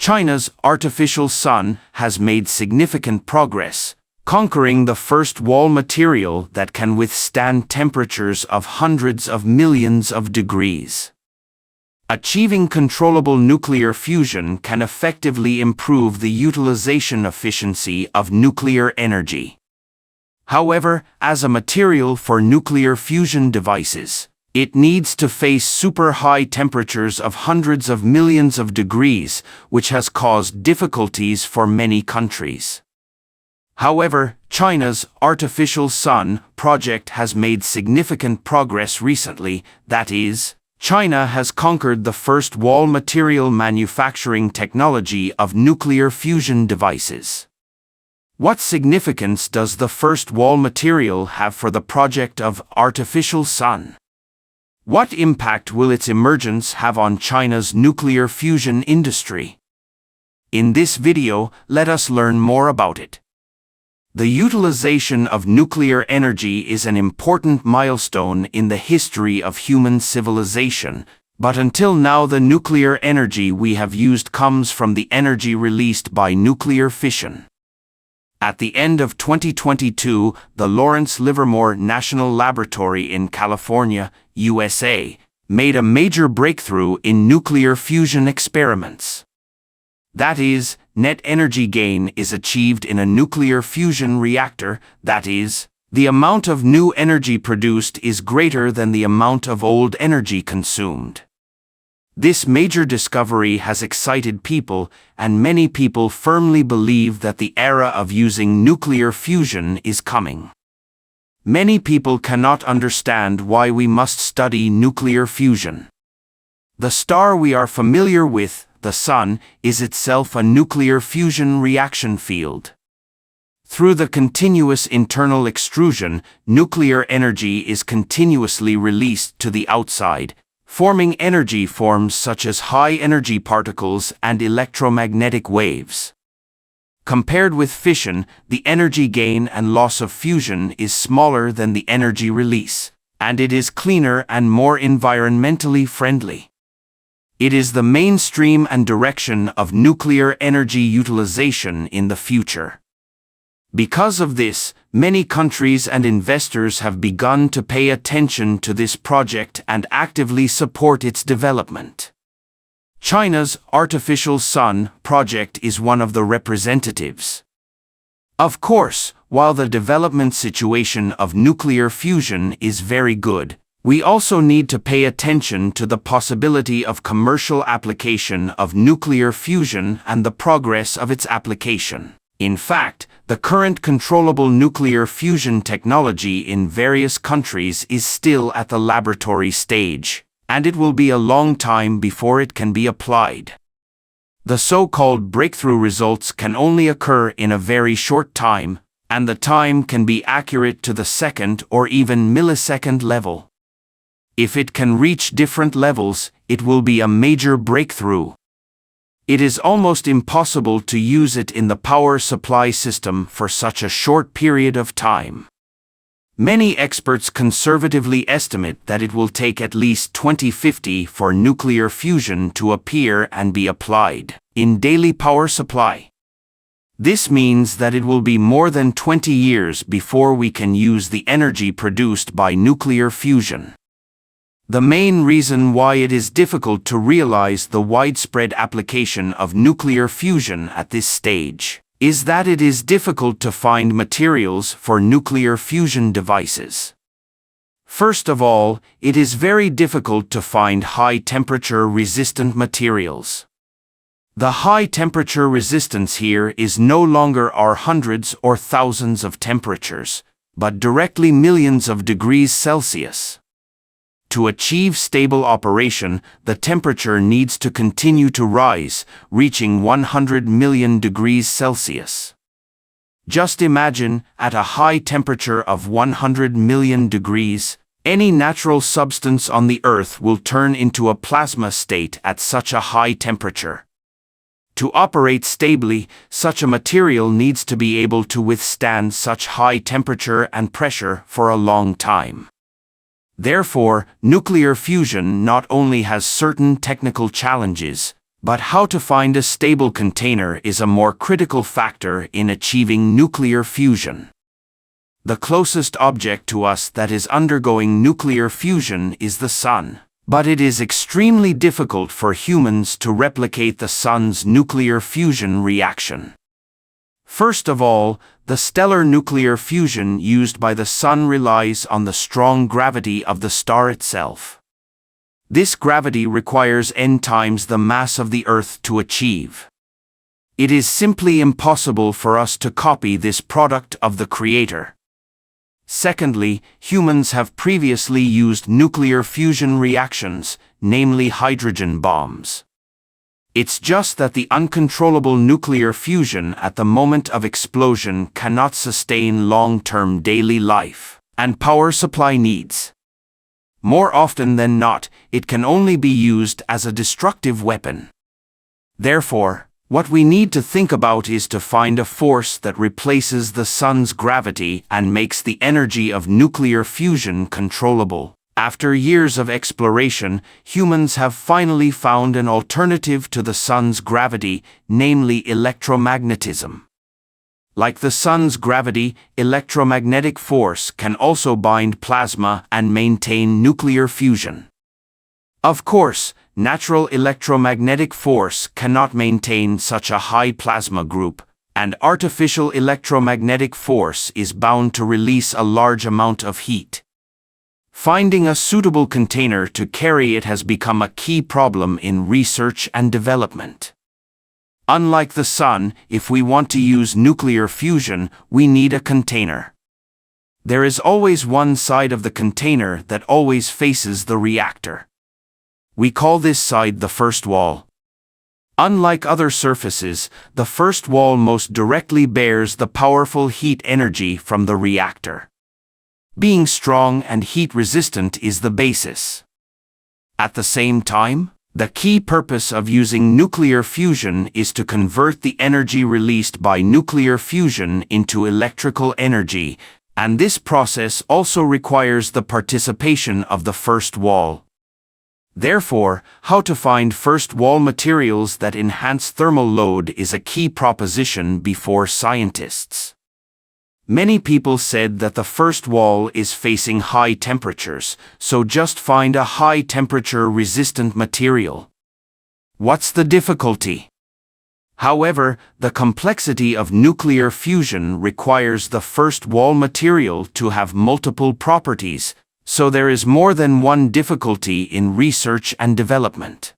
China's artificial sun has made significant progress, conquering the first wall material that can withstand temperatures of hundreds of millions of degrees. Achieving controllable nuclear fusion can effectively improve the utilization efficiency of nuclear energy. However, as a material for nuclear fusion devices, it needs to face super high temperatures of hundreds of millions of degrees, which has caused difficulties for many countries. However, China's artificial sun project has made significant progress recently. That is, China has conquered the first wall material manufacturing technology of nuclear fusion devices. What significance does the first wall material have for the project of artificial sun? What impact will its emergence have on China's nuclear fusion industry? In this video, let us learn more about it. The utilization of nuclear energy is an important milestone in the history of human civilization, but until now the nuclear energy we have used comes from the energy released by nuclear fission. At the end of 2022, the Lawrence Livermore National Laboratory in California, USA, made a major breakthrough in nuclear fusion experiments. That is, net energy gain is achieved in a nuclear fusion reactor. That is, the amount of new energy produced is greater than the amount of old energy consumed. This major discovery has excited people, and many people firmly believe that the era of using nuclear fusion is coming. Many people cannot understand why we must study nuclear fusion. The star we are familiar with, the Sun, is itself a nuclear fusion reaction field. Through the continuous internal extrusion, nuclear energy is continuously released to the outside, forming energy forms such as high-energy particles and electromagnetic waves. Compared with fission, the energy gain and loss of fusion is smaller than the energy release, and it is cleaner and more environmentally friendly. It is the mainstream and direction of nuclear energy utilization in the future. Because of this, many countries and investors have begun to pay attention to this project and actively support its development. China's artificial sun project is one of the representatives. Of course, while the development situation of nuclear fusion is very good, we also need to pay attention to the possibility of commercial application of nuclear fusion and the progress of its application. In fact, the current controllable nuclear fusion technology in various countries is still at the laboratory stage, and it will be a long time before it can be applied. The so-called breakthrough results can only occur in a very short time, and the time can be accurate to the second or even millisecond level. If it can reach different levels, it will be a major breakthrough. It is almost impossible to use it in the power supply system for such a short period of time. Many experts conservatively estimate that it will take at least 2050 for nuclear fusion to appear and be applied in daily power supply. This means that it will be more than 20 years before we can use the energy produced by nuclear fusion. The main reason why it is difficult to realize the widespread application of nuclear fusion at this stage is that it is difficult to find materials for nuclear fusion devices. First of all, it is very difficult to find high-temperature resistant materials. The high-temperature resistance here is no longer our hundreds or thousands of temperatures, but directly millions of degrees Celsius. To achieve stable operation, the temperature needs to continue to rise, reaching 100 million degrees Celsius. Just imagine, at a high temperature of 100 million degrees, any natural substance on the Earth will turn into a plasma state at such a high temperature. To operate stably, such a material needs to be able to withstand such high temperature and pressure for a long time. Therefore, nuclear fusion not only has certain technical challenges, But how to find a stable container is a more critical factor in achieving nuclear fusion. The closest object to us that is undergoing nuclear fusion is the Sun. But it is extremely difficult for humans to replicate the Sun's nuclear fusion reaction. First of all, the stellar nuclear fusion used by the Sun relies on the strong gravity of the star itself. This gravity requires n times the mass of the Earth to achieve. It is simply impossible for us to copy this product of the Creator. Secondly, humans have previously used nuclear fusion reactions, namely hydrogen bombs. It's just that the uncontrollable nuclear fusion at the moment of explosion cannot sustain long-term daily life and power supply needs. More often than not, it can only be used as a destructive weapon. Therefore, what we need to think about is to find a force that replaces the Sun's gravity and makes the energy of nuclear fusion controllable. After years of exploration, humans have finally found an alternative to the Sun's gravity, namely electromagnetism. Like the Sun's gravity, electromagnetic force can also bind plasma and maintain nuclear fusion. Of course, natural electromagnetic force cannot maintain such a high plasma group, and artificial electromagnetic force is bound to release a large amount of heat. Finding a suitable container to carry it has become a key problem in research and development. Unlike the Sun, if we want to use nuclear fusion, we need a container. There is always one side of the container that always faces the reactor. We call this side the first wall. Unlike other surfaces, the first wall most directly bears the powerful heat energy from the reactor. Being strong and heat-resistant is the basis. At the same time, the key purpose of using nuclear fusion is to convert the energy released by nuclear fusion into electrical energy, and this process also requires the participation of the first wall. Therefore, how to find first wall materials that enhance thermal load is a key proposition before scientists. Many people said that the first wall is facing high temperatures, so just find a high temperature resistant material. What's the difficulty? However, the complexity of nuclear fusion requires the first wall material to have multiple properties, so there is more than one difficulty in research and development.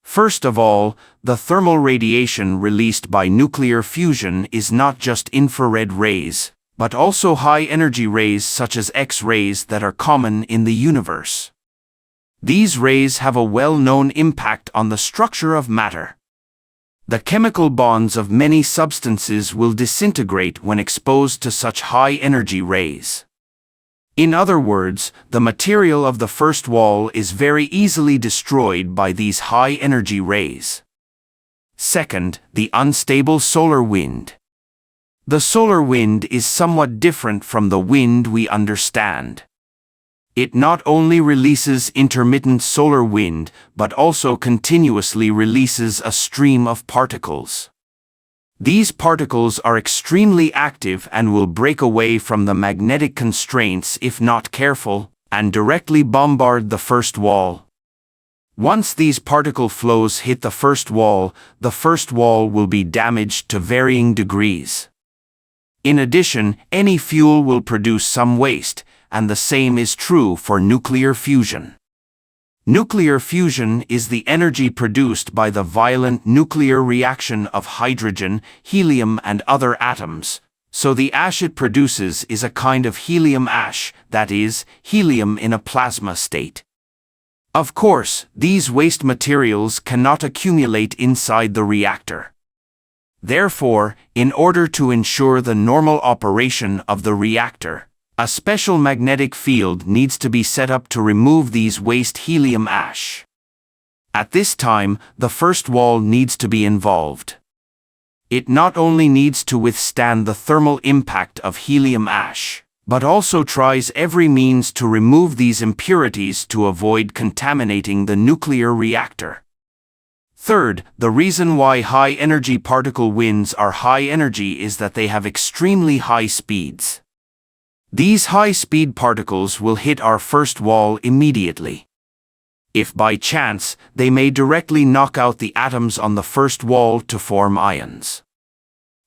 First of all, the thermal radiation released by nuclear fusion is not just infrared rays, but also high-energy rays such as X-rays that are common in the universe. These rays have a well-known impact on the structure of matter. The chemical bonds of many substances will disintegrate when exposed to such high-energy rays. In other words, the material of the first wall is very easily destroyed by these high-energy rays. Second, the unstable solar wind. The solar wind is somewhat different from the wind we understand. It not only releases intermittent solar wind, but also continuously releases a stream of particles. These particles are extremely active and will break away from the magnetic constraints if not careful, and directly bombard the first wall. Once these particle flows hit the first wall will be damaged to varying degrees. In addition, any fuel will produce some waste, and the same is true for nuclear fusion. Nuclear fusion is the energy produced by the violent nuclear reaction of hydrogen, helium and other atoms, so the ash it produces is a kind of helium ash, that is, helium in a plasma state. Of course, these waste materials cannot accumulate inside the reactor. Therefore, in order to ensure the normal operation of the reactor, a special magnetic field needs to be set up to remove these waste helium ash. At this time, the first wall needs to be involved. It not only needs to withstand the thermal impact of helium ash, but also tries every means to remove these impurities to avoid contaminating the nuclear reactor. Third, the reason why high-energy particle winds are high energy is that they have extremely high speeds. These high-speed particles will hit our first wall immediately. If by chance, they may directly knock out the atoms on the first wall to form ions.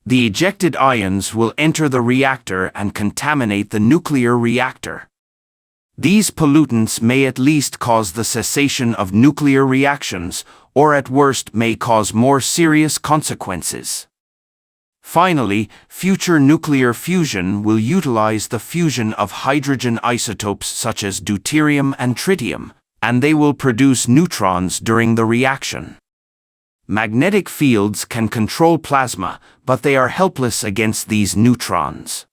The ejected ions will enter the reactor and contaminate the nuclear reactor. These pollutants may at least cause the cessation of nuclear reactions, or at worst may cause more serious consequences. Finally, future nuclear fusion will utilize the fusion of hydrogen isotopes such as deuterium and tritium, and they will produce neutrons during the reaction. Magnetic fields can control plasma, but they are helpless against these neutrons.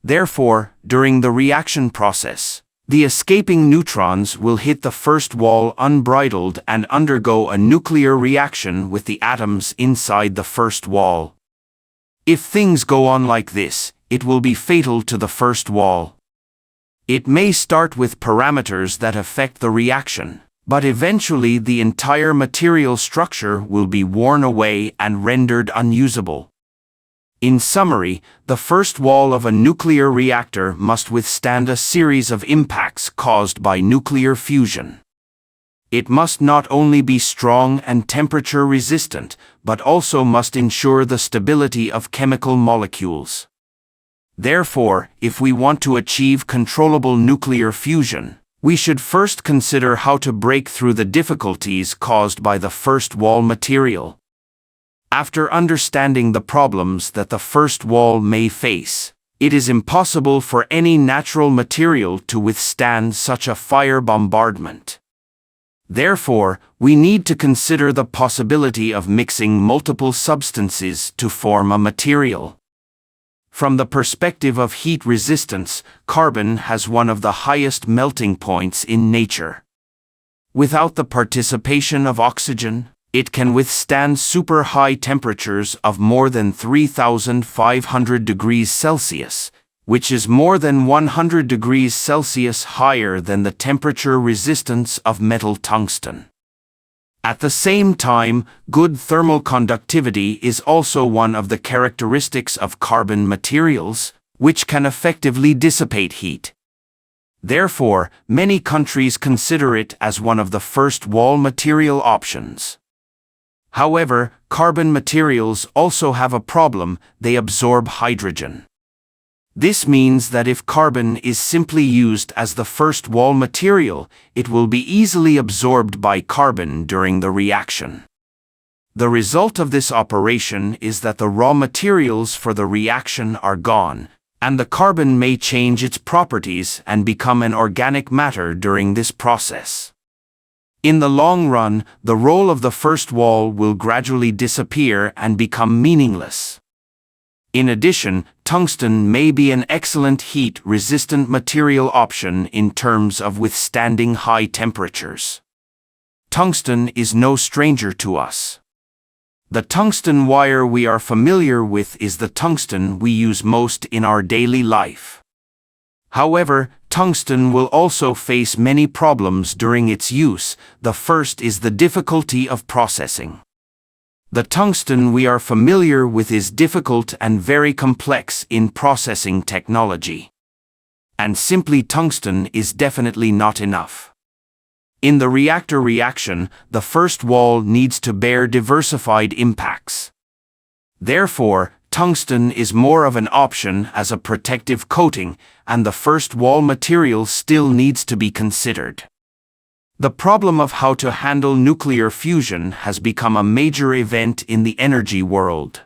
Therefore, during the reaction process, the escaping neutrons will hit the first wall unbridled and undergo a nuclear reaction with the atoms inside the first wall. If things go on like this, it will be fatal to the first wall. It may start with parameters that affect the reaction, but eventually the entire material structure will be worn away and rendered unusable. In summary, the first wall of a nuclear reactor must withstand a series of impacts caused by nuclear fusion. It must not only be strong and temperature resistant, but also must ensure the stability of chemical molecules. Therefore, if we want to achieve controllable nuclear fusion, we should first consider how to break through the difficulties caused by the first wall material. After understanding the problems that the first wall may face, it is impossible for any natural material to withstand such a fire bombardment. Therefore, we need to consider the possibility of mixing multiple substances to form a material. From the perspective of heat resistance, carbon has one of the highest melting points in nature. Without the participation of oxygen, it can withstand super high temperatures of more than 3,500 degrees Celsius, which is more than 100 degrees Celsius higher than the temperature resistance of metal tungsten. At the same time, good thermal conductivity is also one of the characteristics of carbon materials, which can effectively dissipate heat. Therefore, many countries consider it as one of the first wall material options. However, carbon materials also have a problem: they absorb hydrogen. This means that if carbon is simply used as the first wall material, it will be easily absorbed by carbon during the reaction. The result of this operation is that the raw materials for the reaction are gone, and the carbon may change its properties and become an organic matter during this process. In the long run, the role of the first wall will gradually disappear and become meaningless. In addition, tungsten may be an excellent heat-resistant material option in terms of withstanding high temperatures. Tungsten is no stranger to us. The tungsten wire we are familiar with is the tungsten we use most in our daily life. However, tungsten will also face many problems during its use. The first is the difficulty of processing. The tungsten we are familiar with is difficult and very complex in processing technology. And simply tungsten is definitely not enough. In the reactor reaction, the first wall needs to bear diversified impacts. Therefore, tungsten is more of an option as a protective coating, and the first wall material still needs to be considered. The problem of how to handle nuclear fusion has become a major event in the energy world.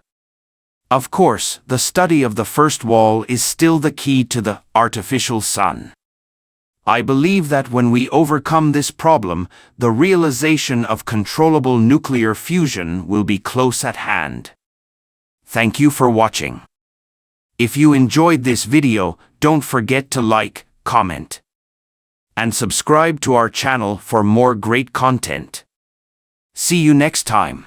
Of course, the study of the first wall is still the key to the artificial sun. I believe that when we overcome this problem, the realization of controllable nuclear fusion will be close at hand. Thank you for watching. If you enjoyed this video, don't forget to like, comment, and subscribe to our channel for more great content. See you next time.